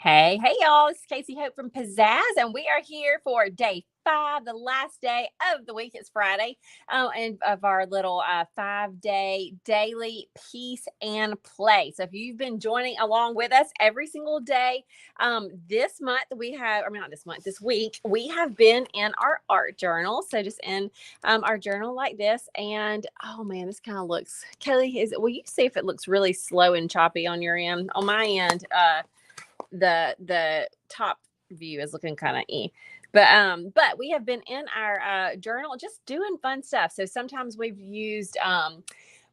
Hey, y'all. It's Casey Hope from Pzazz, and we are here for day 5, the last day of the week. It's Friday, and of our little 5-day daily peace and play. So if you've been joining along with us every single day, this month we have, I mean, not this month, this week, we have been in our art journal. So just in our journal like this, and oh man, this kind of looks, Kelly, will you see if it looks really slow and choppy on your end? On my end, the top view is looking kind of but we have been in our journal just doing fun stuff. So sometimes we've used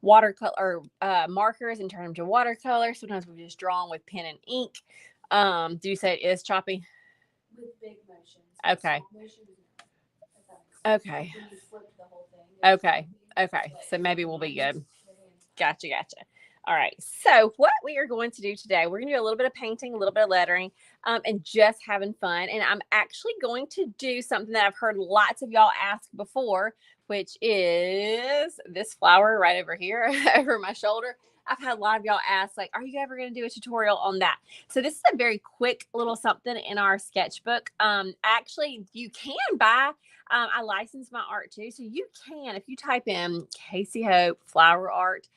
watercolor markers and turned them to watercolor. Sometimes we've just drawn with pen and ink. Do you say it is choppy? With big motions. Okay. Motions, Okay. when you flip the whole thing. Okay, so maybe we'll be good. Gotcha. All right. So what we are going to do today, we're going to do a little bit of painting, a little bit of lettering, and just having fun. And I'm actually going to do something that I've heard lots of y'all ask before, which is this flower right over here over my shoulder. I've had a lot of y'all ask, like, are you ever going to do a tutorial on that? So this is a very quick little something in our sketchbook. Actually, you can buy, I license my art too. So you can, if you type in Casey Hope flower art,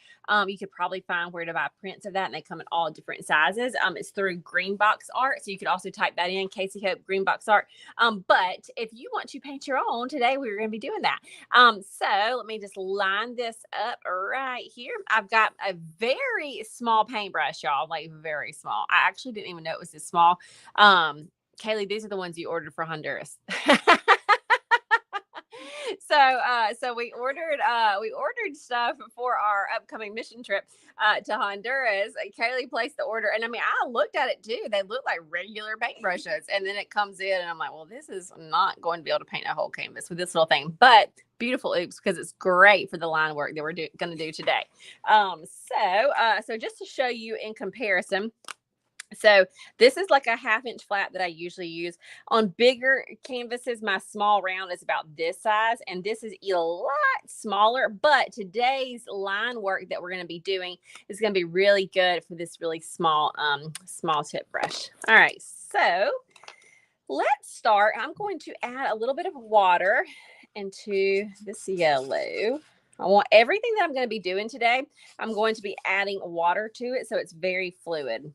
you could probably find where to buy prints of that, and they come in all different sizes. It's through Greenbox Art, so you could also type that in, Casey Hope Greenbox Art. But if you want to paint your own, today we're going to be doing that. So let me just line this up right here. I've got a very small paintbrush, y'all, like very small. I actually didn't even know it was this small. Kaylee, these are the ones you ordered for Honduras. So we ordered stuff for our upcoming mission trip to Honduras. Kaylee placed the order, and I mean, I looked at it too. They look like regular paintbrushes, and then it comes in, and I'm like, well, this is not going to be able to paint a whole canvas with this little thing, but beautiful oops, because it's great for the line work that we're going to do today. So just to show you in comparison. So this is like a 1/2 inch flat that I usually use. On bigger canvases, my small round is about this size, and this is a lot smaller. But today's line work that we're going to be doing is going to be really good for this really small tip brush. All right, so let's start. I'm going to add a little bit of water into this yellow. I want everything that I'm going to be doing today, I'm going to be adding water to it so it's very fluid.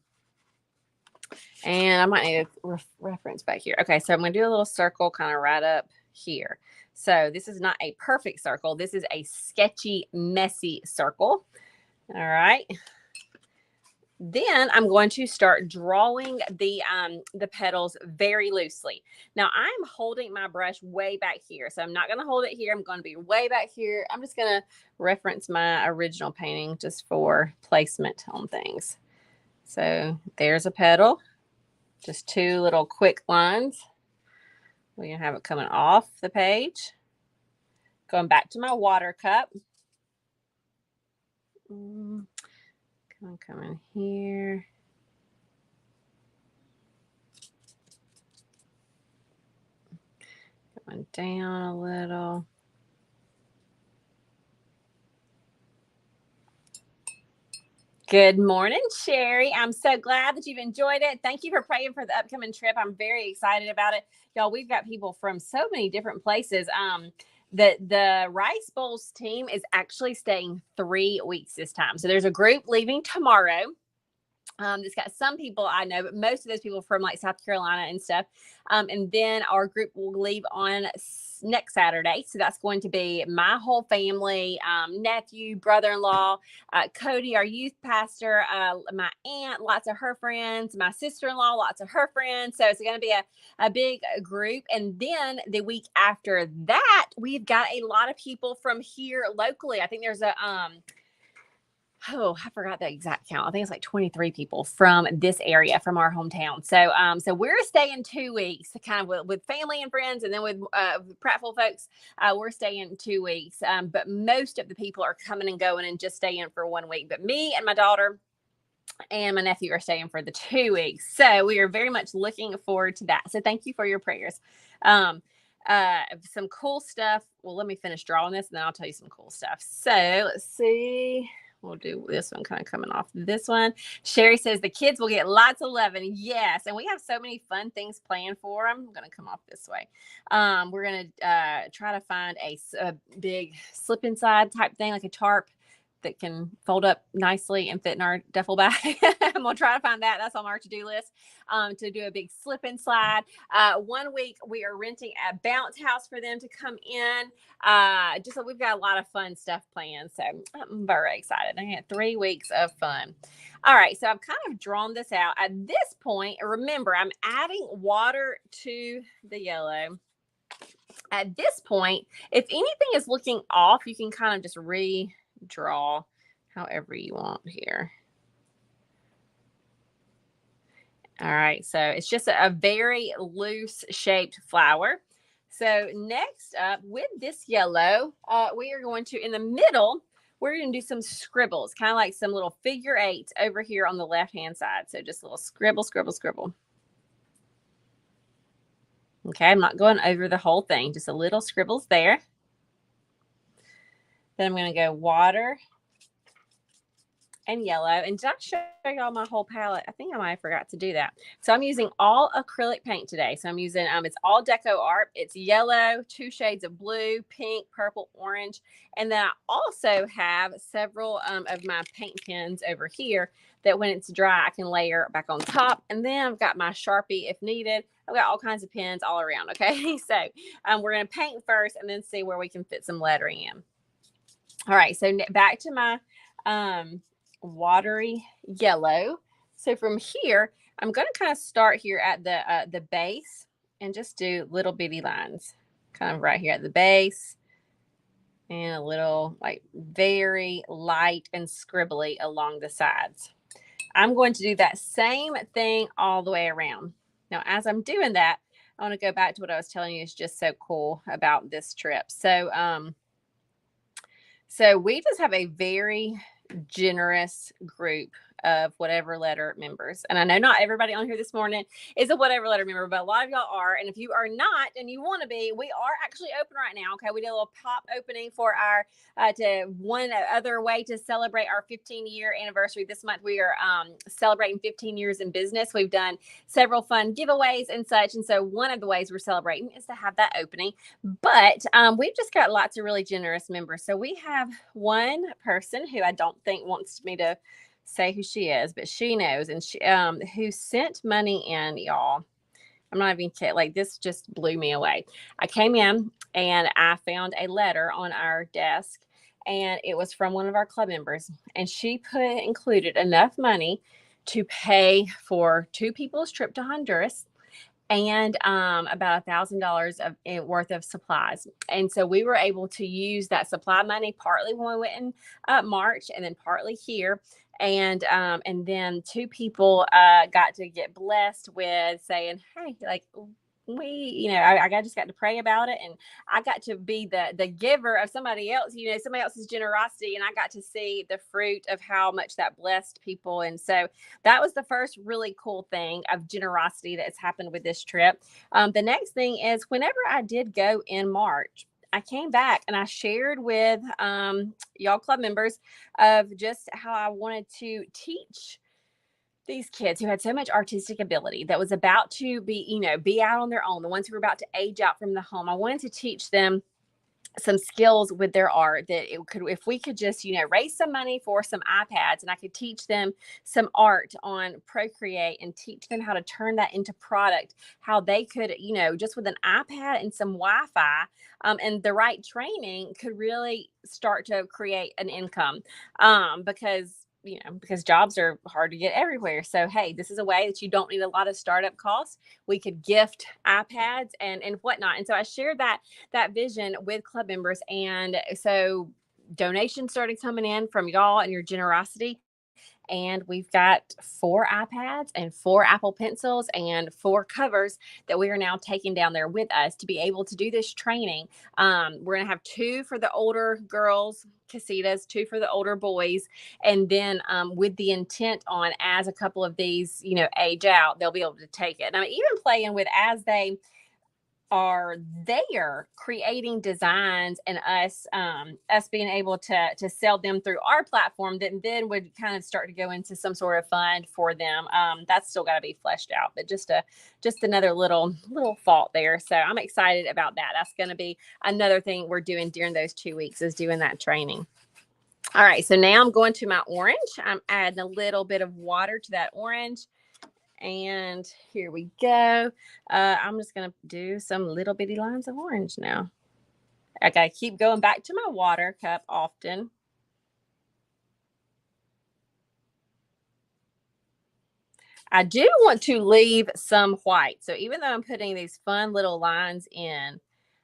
And I might need a reference back here. Okay, so I'm going to do a little circle kind of right up here. So this is not a perfect circle. This is a sketchy, messy circle. All right. Then I'm going to start drawing the petals very loosely. Now I'm holding my brush way back here. So I'm not going to hold it here. I'm going to be way back here. I'm just going to reference my original painting just for placement on things. So there's a petal. Just 2 little quick lines. We're going to have it coming off the page. Going back to my water cup. Come in here. Going down a little. Good morning, Sherry. I'm so glad that you've enjoyed it. Thank you for praying for the upcoming trip. I'm very excited about it. Y'all, we've got people from so many different places. The Rice Bowls team is actually staying 3 weeks this time. So there's a group leaving tomorrow. It's got some people I know, but most of those people from like South Carolina and stuff. And then our group will leave on next Saturday. So that's going to be my whole family, nephew, brother-in-law, Cody, our youth pastor, my aunt, lots of her friends, my sister-in-law, lots of her friends. So it's going to be a big group. And then the week after that, we've got a lot of people from here locally. I think there's I forgot the exact count. I think it's like 23 people from this area, from our hometown. So we're staying 2 weeks, kind of with family and friends, and then with Prattville folks, we're staying 2 weeks. But most of the people are coming and going and just staying for 1 week. But me and my daughter and my nephew are staying for the 2 weeks. So we are very much looking forward to that. So thank you for your prayers. Some cool stuff. Well, let me finish drawing this, and then I'll tell you some cool stuff. So let's see. we'll do this one kind of coming off this one. Sherry says the kids will get lots of loving. Yes. And we have so many fun things planned for them. I'm going to come off this way. We're going to try to find a big slip inside type thing, like a tarp that can fold up nicely and fit in our duffel bag. I'm going to try to find that. That's on our to-do list, to do a big slip and slide. 1 week we are renting a bounce house for them to come in. Just so we've got a lot of fun stuff planned. So I'm very excited. I had 3 weeks of fun. All right. So I've kind of drawn this out. At this point, remember, I'm adding water to the yellow. At this point, if anything is looking off, you can kind of just redraw however you want here. All right, so it's just a very loose shaped flower. So next up with this yellow, we are going to, in the middle, we're going to do some scribbles, kind of like some little figure eights over here on the left-hand side. So just a little scribble, scribble, scribble. Okay, I'm not going over the whole thing, just a little scribbles there. Then I'm going to go water and yellow. And did I show y'all my whole palette? I think I might have forgot to do that. So I'm using all acrylic paint today. So I'm using, it's all Deco Art. It's yellow, 2 shades of blue, pink, purple, orange. And then I also have several of my paint pens over here that when it's dry, I can layer back on top. And then I've got my Sharpie if needed. I've got all kinds of pens all around, okay? So we're going to paint first and then see where we can fit some lettering in. All right, so back to my watery yellow. So from here, I'm going to kind of start here at the base and just do little bitty lines, kind of right here at the base, and a little like very light and scribbly along the sides. I'm going to do that same thing all the way around. Now, as I'm doing that, I want to go back to what I was telling you is just so cool about this trip. So, so we just have a very generous group of whatever letter members. And I know not everybody on here this morning is a whatever letter member, but a lot of y'all are. And if you are not and you want to be, we are actually open right now. Okay. We did a little pop opening for our to one other way to celebrate our 15-year anniversary. This month we are celebrating 15 years in business. We've done several fun giveaways and such. And so one of the ways we're celebrating is to have that opening. But we've just got lots of really generous members. So we have one person who I don't think wants me to say who she is, but she knows, and she who sent money in, y'all. I'm not even kidding. Like, this just blew me away. I came in and I found a letter on our desk, and it was from one of our club members, and she included enough money to pay for 2 people's trip to Honduras and about $1,000 worth of supplies. And so we were able to use that supply money partly when we went in March, and then partly here. And then 2 people got to get blessed with saying, hey, like, I just got to pray about it, and I got to be the giver of somebody else, somebody else's generosity, and I got to see the fruit of how much that blessed people. And so that was the first really cool thing of generosity that's happened with this trip. The next thing is, whenever I did go in March, I came back and I shared with y'all club members of just how I wanted to teach these kids who had so much artistic ability that was about to be out on their own, the ones who were about to age out from the home. I wanted to teach them some skills with their art that if we could just, raise some money for some iPads, and I could teach them some art on Procreate and teach them how to turn that into product, how they could, just with an iPad and some Wi-Fi and the right training could really start to create an income because jobs are hard to get everywhere. So, hey, this is a way that you don't need a lot of startup costs. We could gift iPads and whatnot. And so I shared that vision with club members. And so donations started coming in from y'all and your generosity. And we've got 4 iPads and 4 Apple Pencils and 4 covers that we are now taking down there with us to be able to do this training. We're going to have 2 for the older girls, casitas, 2 for the older boys. And then with the intent on, as a couple of these, age out, they'll be able to take it. And I'm even playing with, as they are there creating designs and us being able to sell them through our platform, that then would kind of start to go into some sort of fund for them. That's still got to be fleshed out, but just another little thought there. So I'm excited about that. That's going to be another thing we're doing during those 2 weeks, is doing that training. All right, so now I'm going to my orange. I'm adding a little bit of water to that orange. And here we go. I'm just going to do some little bitty lines of orange now. I got to keep going back to my water cup often. I do want to leave some white. So even though I'm putting these fun little lines in,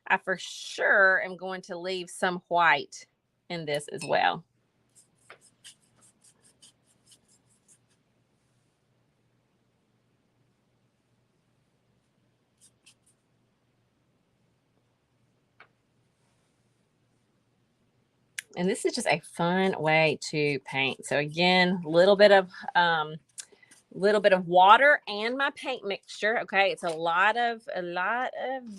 I for sure am going to leave some white in this as well. And this is just a fun way to paint. So again, a little bit of water and my paint mixture. Okay, it's a lot of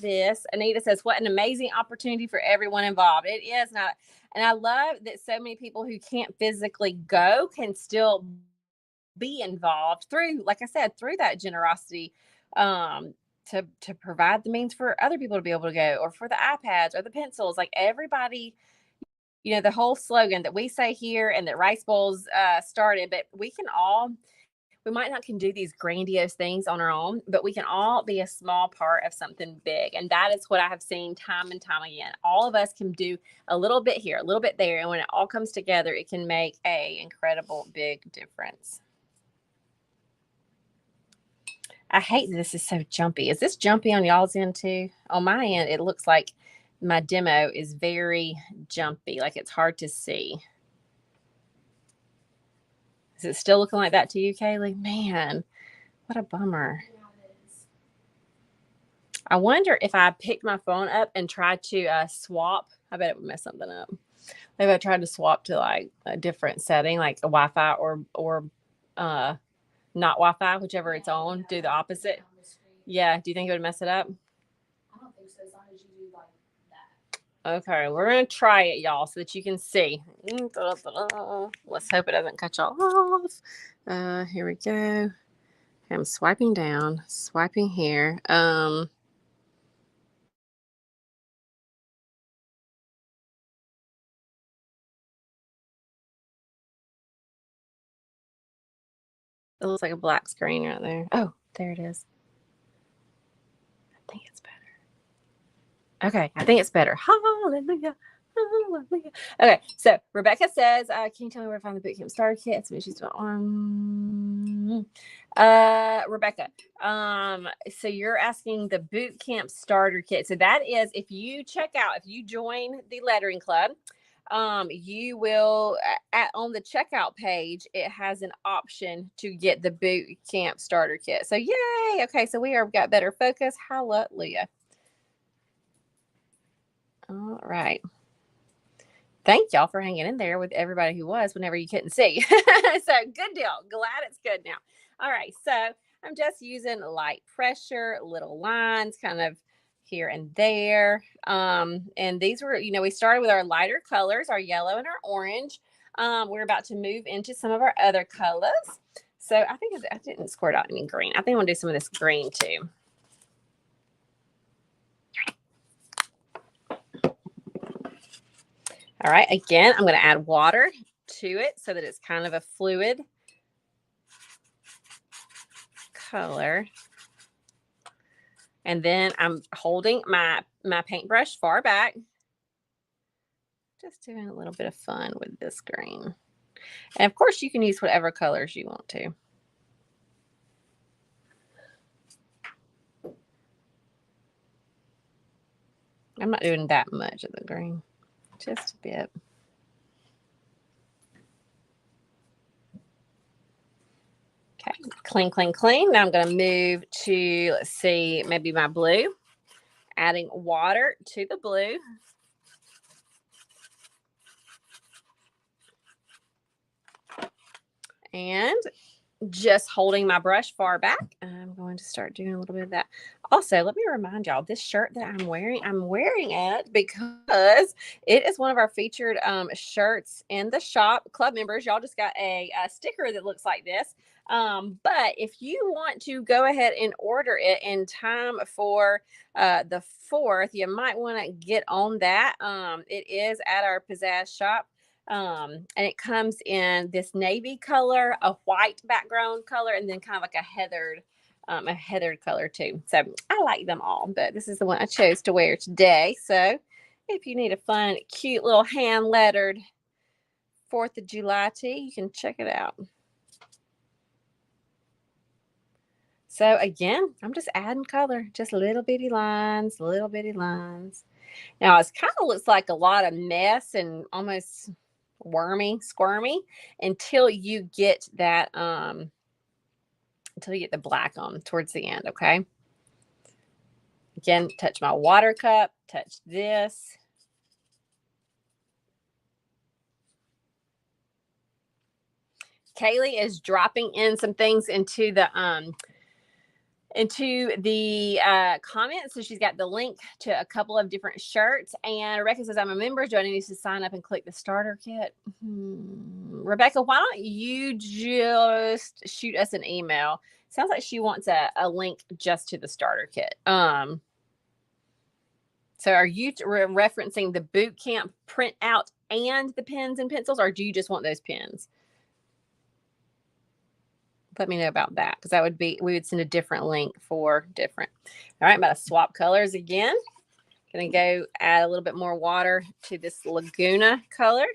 this. Anita says, "What an amazing opportunity for everyone involved." It is not, and I love that so many people who can't physically go can still be involved through, like I said, through that generosity. To provide the means for other people to be able to go, or for the iPads or the pencils. Like everybody, the whole slogan that we say here and that Rice Bowls started, but we might not can do these grandiose things on our own, but we can all be a small part of something big. And that is what I have seen time and time again. All of us can do a little bit here, a little bit there. And when it all comes together, it can make a incredible big difference. I hate that this is so jumpy. Is this jumpy on y'all's end too? On my end, it looks like my demo is very jumpy, like it's hard to see. Is it still looking like that to you, Kaylee? Man, what a bummer. I wonder if I picked my phone up and tried to swap. I bet it would mess something up. Maybe I tried to swap to like a different setting, like a Wi-Fi or not Wi-Fi, whichever it's on. Do the opposite. Yeah. Do you think it would mess it up? I don't think so, as long as you do like that. Okay, we're going to try it, y'all, so that you can see. Let's hope it doesn't cut y'all off. Here we go. I'm swiping down, swiping here. It looks like a black screen right there. Oh, there it is. I think it's better. Okay, I think it's better. Hallelujah. Hallelujah. Okay, so Rebecca says, can you tell me where to find the bootcamp starter kit? So she's Rebecca, so you're asking the bootcamp starter kit. So that is, if you join the lettering club, you will on the checkout page, it has an option to get the boot camp starter kit. So yay. Okay, so we are got better focus. Hallelujah. All right. Thank y'all for hanging in there with everybody who was whenever you couldn't see. So good deal. Glad it's good now. All right, so I'm just using light pressure, little lines kind of here and there. And these were, we started with our lighter colors, our yellow and our orange. We're about to move into some of our other colors. So I think I didn't squirt out any green. I think I'm gonna do some of this green too. All right, again, I'm gonna add water to it so that it's kind of a fluid color. And then I'm holding my paintbrush far back, just doing a little bit of fun with this green. And of course, you can use whatever colors you want to. I'm not doing that much of the green, just a bit. Okay, clean, clean, clean. Now I'm going to move to, let's see, maybe my blue. Adding water to the blue. And just holding my brush far back, I'm going to start doing a little bit of that. Also, let me remind y'all, this shirt that I'm wearing it because it is one of our featured shirts in the shop. Club members, y'all just got a sticker that looks like this. But if you want to go ahead and order it in time for the 4th, you might want to get on that. It is at our Pzazz shop. And it comes in this navy color, a white background color, and then kind of like a heathered color too. So I like them all, but this is the one I chose to wear today. So if you need a fun, cute little hand lettered 4th of July tee, you can check it out. So again, I'm just adding color, just little bitty lines, little bitty lines. Now it kind of looks like a lot of mess and almost wormy, squirmy until you get that, until you get the black on towards the end, okay? Again, touch my water cup, touch this. Kaylee is dropping in some things into the comments. So she's got the link to a couple of different shirts. And Rebecca says, I'm a member. Do I need to sign up and click the starter kit? Rebecca, why don't you just shoot us an email? Sounds like she wants a link just to the starter kit. So are you referencing the boot camp printout and the pens and pencils, or do you just want those pens? Let me know about that, because that would be, we would send a different link for different. All right, I'm about to swap colors again. Gonna go add a little bit more water to this Laguna color.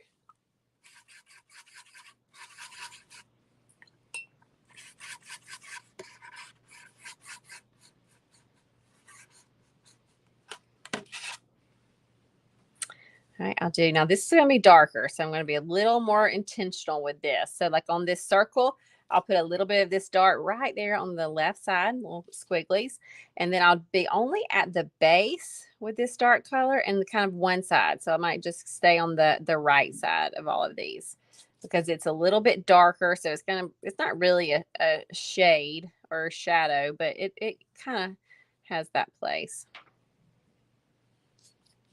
All right, I'll do, now this is gonna be darker, so I'm gonna be a little more intentional with this. So like on this circle, I'll put a little bit of this dark right there on the left side, little squigglies. And then I'll be only at the base with this dark color and kind of one side. So I might just stay on the right side of all of these because it's a little bit darker. So it's not really a shade or a shadow, but it kind of has that place.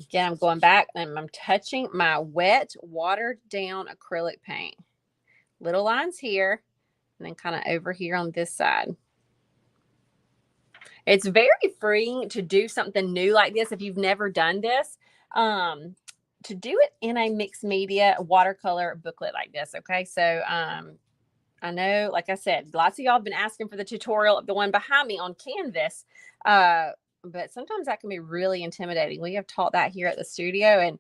Again, I'm going back and I'm touching my wet, watered down acrylic paint. Little lines here, and then kind of over here on this side. It's very freeing to do something new like this if you've never done this. To do it in a mixed media watercolor booklet like this, okay? So I know, like I said, lots of y'all have been asking for the tutorial of the one behind me on canvas. But sometimes that can be really intimidating. We have taught that here at the studio, and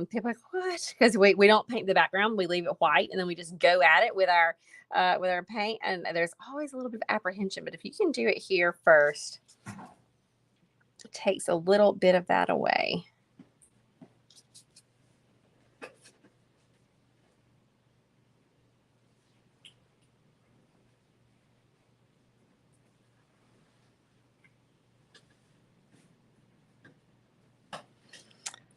people are like, what? Because we don't paint the background, we leave it white, and then we just go at it with our paint. And there's always a little bit of apprehension, but if you can do it here first, it takes a little bit of that away.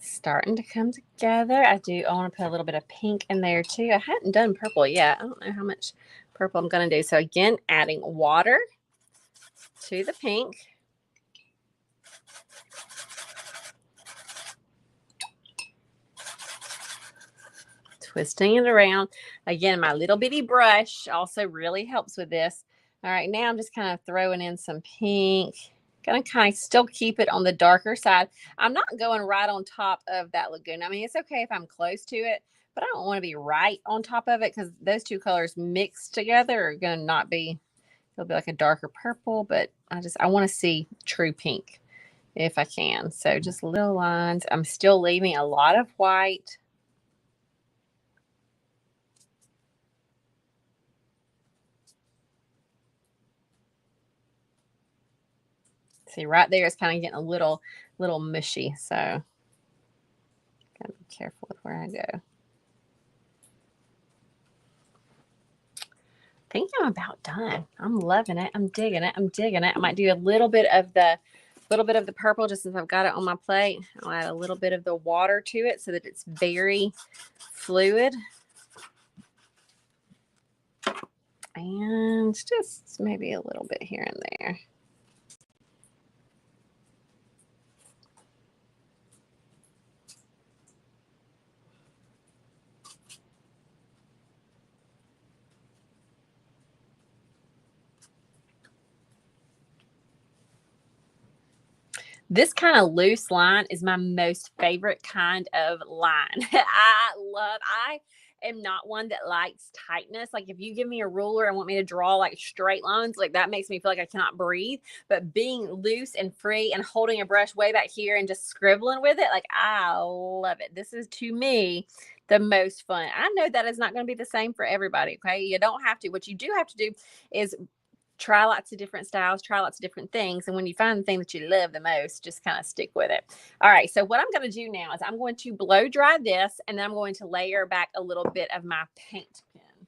Starting to come together. I want to put a little bit of pink in there too. I hadn't done purple yet. I don't know how much purple I'm going to do. So again, adding water to the pink. Twisting it around. Again, my little bitty brush also really helps with this. All right, now I'm just kind of throwing in some pink. Gonna kind of still keep it on the darker side. I'm not going right on top of that Laguna. I mean, it's okay if I'm close to it, but I don't want to be right on top of it because those two colors mixed together are gonna not be, it'll be like a darker purple, but I want to see true pink if I can. So just little lines. I'm still leaving a lot of white. See, right there, it's kind of getting a little mushy. So gotta be careful with where I go. I think I'm about done. I'm loving it. I'm digging it. I'm digging it. I might do a little bit of the purple just since I've got it on my plate. I'll add a little bit of the water to it so that it's very fluid. And just maybe a little bit here and there. This kind of loose line is my most favorite kind of line. I am not one that likes tightness. Like if you give me a ruler and want me to draw like straight lines, like that makes me feel like I cannot breathe. But being loose and free and holding a brush way back here and just scribbling with it, like I love it. This is to me the most fun. I know that is not going to be the same for everybody. Okay. You don't have to. What you do have to do is try lots of different styles, try lots of different things. And when you find the thing that you love the most, just kind of stick with it. All right. So what I'm going to do now is I'm going to blow dry this, and then I'm going to layer back a little bit of my paint pen.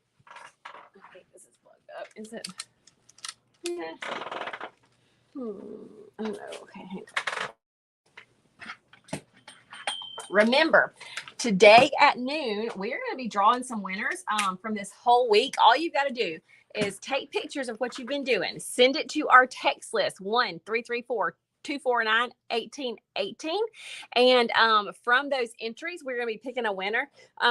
I think this is plugged up. Is it? Yeah. Oh no. Okay. Hang on. Remember, today at noon, we're going to be drawing some winners from this whole week. All you've got to do is take pictures of what you've been doing. Send it to our text list, 1-334-249-1818. And from those entries, we're going to be picking a winner.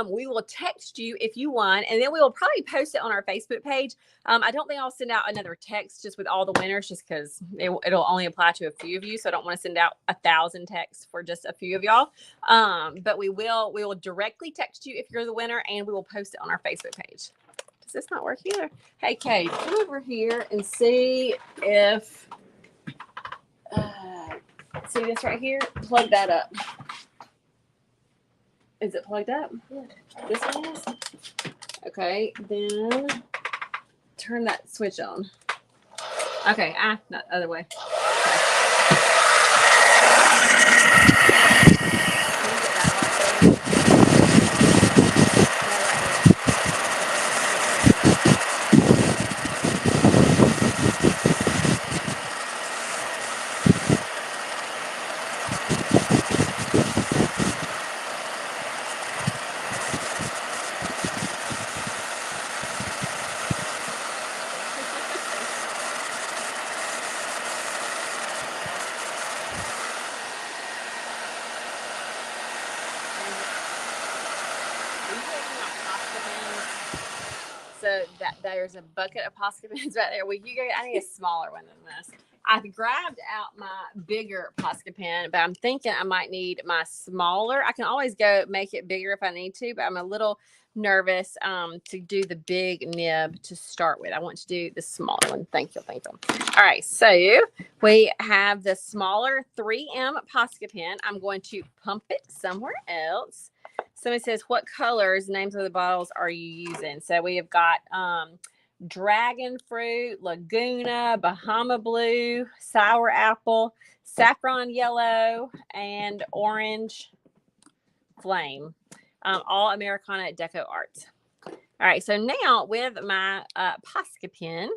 We will text you if you won, and then we will probably post it on our Facebook page. I don't think I'll send out another text just with all the winners, just because it'll only apply to a few of you. So I don't want to send out 1,000 texts for just a few of y'all. But we will directly text you if you're the winner, and we will post it on our Facebook page. Does this not work either? Hey, Kate, come over here and see if, see this right here? Plug that up. Is it plugged up? Yeah. This one is? Okay, then turn that switch on. Okay, not the other way. So that there's a bucket of Posca pens right there. Well, I need a smaller one than this. I grabbed out my bigger Posca pen, but I'm thinking I might need my smaller. I can always go make it bigger if I need to, but I'm a little nervous to do the big nib to start with. I want to do the smaller one. Thank you. All right, so we have the smaller 3M Posca pen. I'm going to pump it somewhere else. Somebody says, what colors, names of the bottles are you using? So we have got dragon fruit, Laguna, Bahama blue, sour apple, saffron yellow, and orange flame. All Americana Deco Arts. All right, so now with my Posca pen,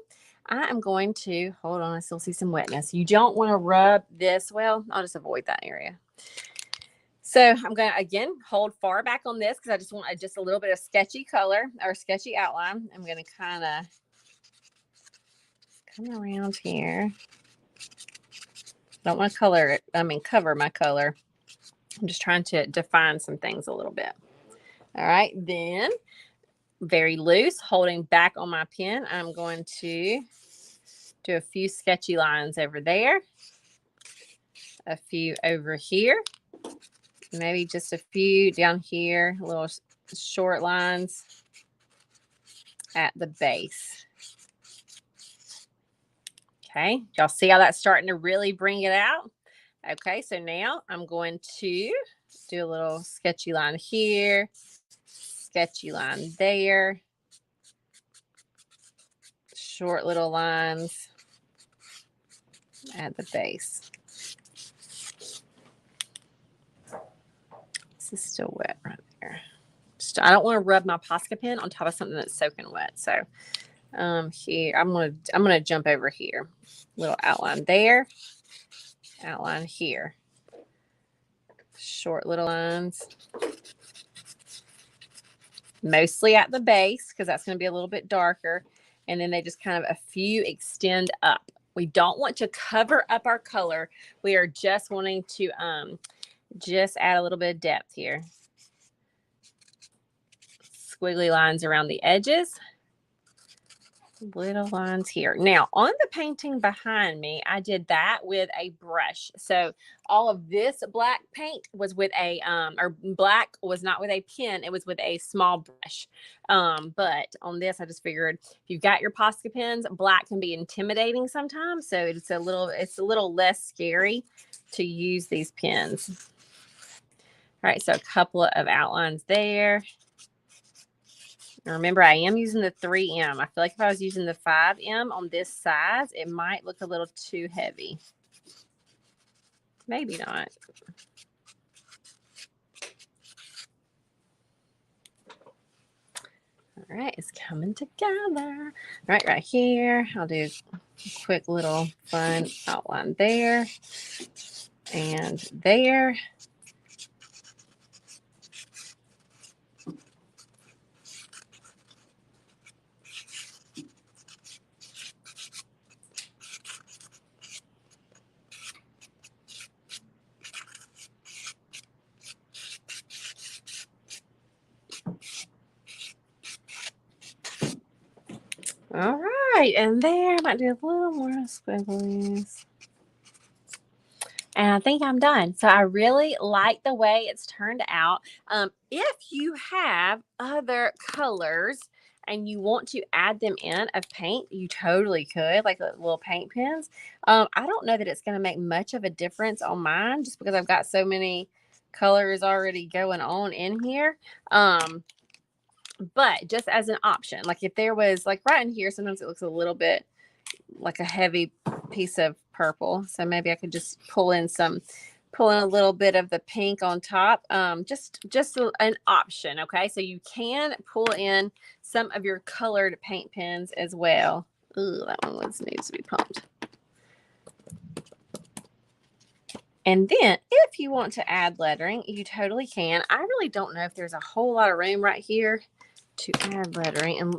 I am going to, hold on, I still see some wetness. You don't want to rub this. Well, I'll just avoid that area. So I'm going to, again, hold far back on this because I just want just a little bit of sketchy color or sketchy outline. I'm going to kind of come around here. Don't want to color it. Cover my color. I'm just trying to define some things a little bit. All right. Then very loose, holding back on my pen, I'm going to do a few sketchy lines over there. A few over here. Maybe just a few down here, little short lines at the base. Okay, y'all see how that's starting to really bring it out? Okay, so now I'm going to do a little sketchy line here, sketchy line there, short little lines at the base. This is still wet right there. I don't want to rub my Posca pen on top of something that's soaking wet. So here I'm gonna jump over here. Little outline there, outline here. Short little lines. Mostly at the base because that's going to be a little bit darker. And then they just kind of a few extend up. We don't want to cover up our color. We are just wanting to just add a little bit of depth here. Squiggly lines around the edges. little lines here. Now on the painting behind me, I did that with a brush. So all of this black paint was with a or black was not with a pen, it was with a small brush. But on this I just figured if you've got your Posca pens, black can be intimidating sometimes, so it's a little less scary to use these pens. All right, so a couple of outlines there. And remember, I am using the 3M. I feel like if I was using the 5M on this size, it might look a little too heavy. Maybe not. All right, it's coming together. All right here. I'll do a quick little fun outline there and there. All right, and there, I might do a little more squigglies. And I think I'm done. So I really like the way it's turned out. If you have other colors and you want to add them in of paint, you totally could, like the little paint pens. I don't know that it's going to make much of a difference on mine just because I've got so many colors already going on in here. But just as an option, like if there was like right in here, sometimes it looks a little bit like a heavy piece of purple. So maybe I could just pull in a little bit of the pink on top. Just an option. Okay. So you can pull in some of your colored paint pens as well. Ooh, that one needs to be pumped. And then if you want to add lettering, you totally can. I really don't know if there's a whole lot of room right here to add lettering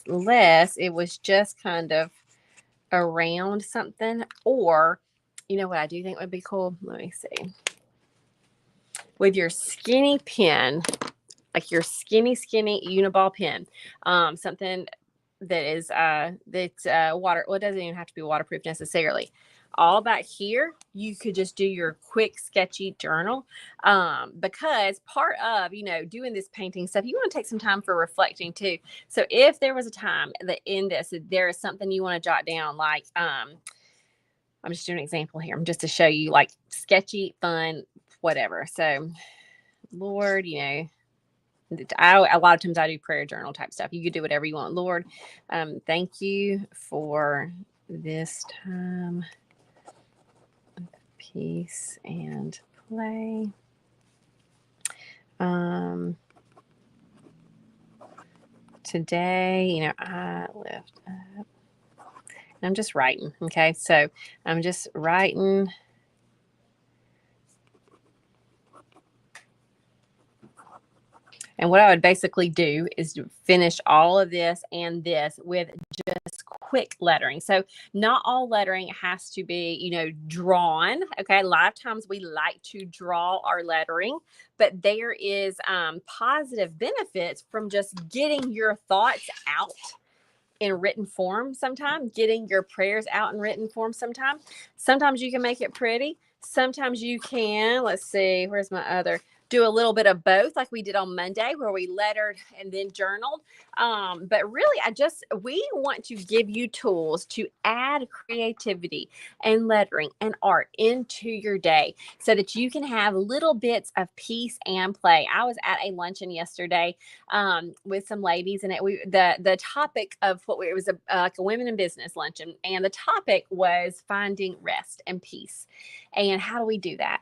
unless it was just kind of around something, or you know what I do think would be cool? Let me see. With your skinny pen, like your skinny uniball pen, something that is that's water. Well, it doesn't even have to be waterproof necessarily. All back here, you could just do your quick sketchy journal, because part of doing this painting stuff, you want to take some time for reflecting too. So if there was a time that in this there is something you want to jot down, like I'm just doing an example here, just to show you, like sketchy, fun, whatever. So Lord, a lot of times I do prayer journal type stuff. You could do whatever you want. Lord, thank you for this time of peace and play. Today, I lift up. And I'm just writing. Okay. So I'm just writing. And what I would basically do is finish all of this and this with just quick lettering. So not all lettering has to be, drawn. Okay. A lot of times we like to draw our lettering, but there is positive benefits from just getting your thoughts out in written form sometimes, getting your prayers out in written form sometimes. Sometimes you can make it pretty. Sometimes you can, let's see, where's my other? Do a little bit of both, like we did on Monday, where we lettered and then journaled. But really, we want to give you tools to add creativity and lettering and art into your day so that you can have little bits of peace and play. I was at a luncheon yesterday with some ladies, and the topic of it was like a women in business luncheon, and the topic was finding rest and peace, and how do we do that?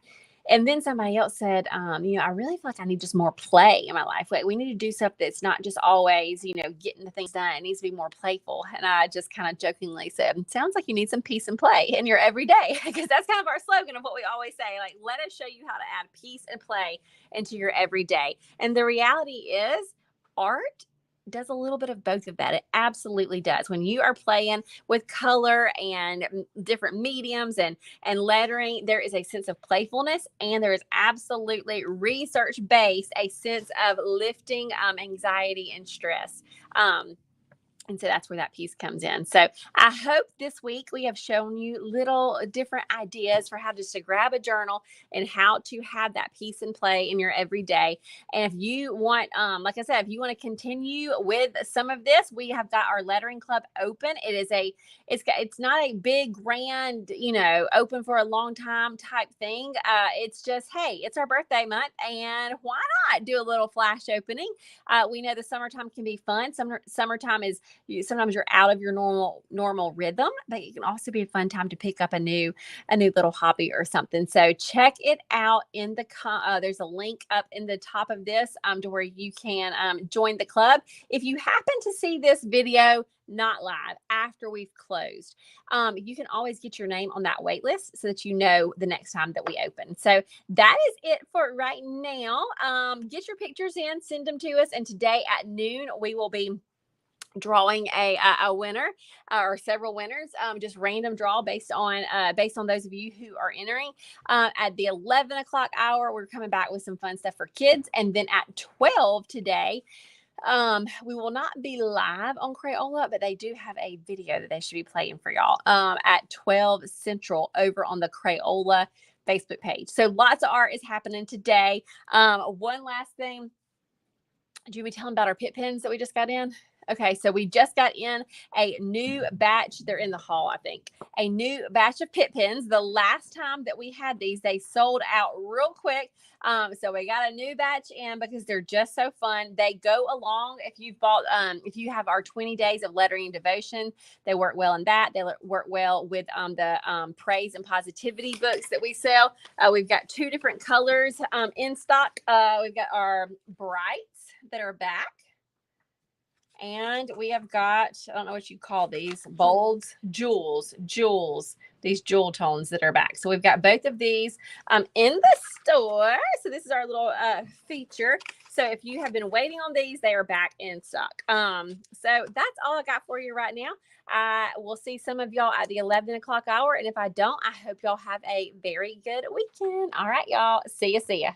And then somebody else said, I really feel like I need just more play in my life. Like we need to do stuff that's not just always, getting the things done. It needs to be more playful. And I just kind of jokingly said, sounds like you need some peace and play in your everyday, because that's kind of our slogan of what we always say. Like, let us show you how to add peace and play into your everyday. And the reality is, art does a little bit of both of that. It absolutely does. When you are playing with color and different mediums and lettering, there is a sense of playfulness, and there is absolutely research-based a sense of lifting anxiety and stress. And so that's where that piece comes in. So I hope this week we have shown you little different ideas for how just to grab a journal and how to have that piece and play in your everyday. And if you want, like I said, if you want to continue with some of this, we have got our lettering club open. It's not a big grand, open for a long time type thing. It's just, hey, it's our birthday month, and why not do a little flash opening? We know the summertime can be fun. Summertime is sometimes you're out of your normal rhythm, but it can also be a fun time to pick up a new little hobby or something. So check it out in the there's a link up in the top of this to where you can join the club. If you happen to see this video not live after we've closed, you can always get your name on that wait list so that you know the next time that we open. So that is it for right now. Get your pictures in, send them to us, and today at noon we will be drawing a winner or several winners, just random draw based on those of you who are entering. At the 11 o'clock hour, we're coming back with some fun stuff for kids, and then at 12 today, we will not be live on Crayola, but they do have a video that they should be playing for y'all at 12 Central over on the Crayola Facebook page. So lots of art is happening today. One last thing. Do you want me to tell them about our pit pens that we just got in? Okay, so we just got in a new batch. They're in the hall, I think. A new batch of pit pens. The last time that we had these, they sold out real quick. So we got a new batch in because they're just so fun. They go along if you have our 20 days of lettering and devotion. They work well in that. They work well with the praise and positivity books that we sell. We've got 2 different colors in stock. We've got our brights that are back. And we have got, I don't know what you call these, bolds, jewels, these jewel tones that are back. So we've got both of these in the store. So this is our little feature. So if you have been waiting on these, they are back in stock. So that's all I got for you right now. I will see some of y'all at the 11 o'clock hour. And if I don't, I hope y'all have a very good weekend. All right, y'all. See ya.